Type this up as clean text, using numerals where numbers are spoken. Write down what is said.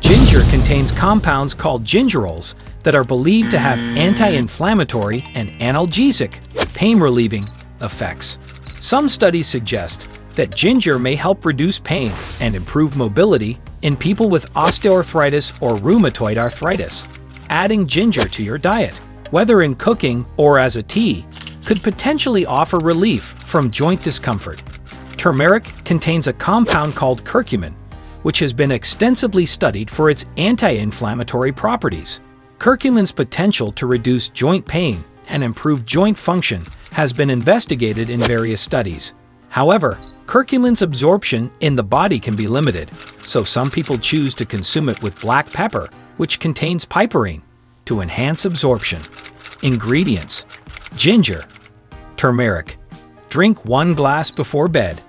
Ginger contains compounds called gingerols that are believed to have anti-inflammatory and analgesic, pain-relieving effects. Some studies suggest that ginger may help reduce pain and improve mobility in people with osteoarthritis or rheumatoid arthritis. Adding ginger to your diet, whether in cooking or as a tea, could potentially offer relief from joint discomfort. Turmeric contains a compound called curcumin, which has been extensively studied for its anti-inflammatory properties. Curcumin's potential to reduce joint pain and improve joint function has been investigated in various studies. However, curcumin's absorption in the body can be limited, so some people choose to consume it with black pepper, which contains piperine, to enhance absorption. Ingredients: ginger, turmeric. Drink 1 glass before bed.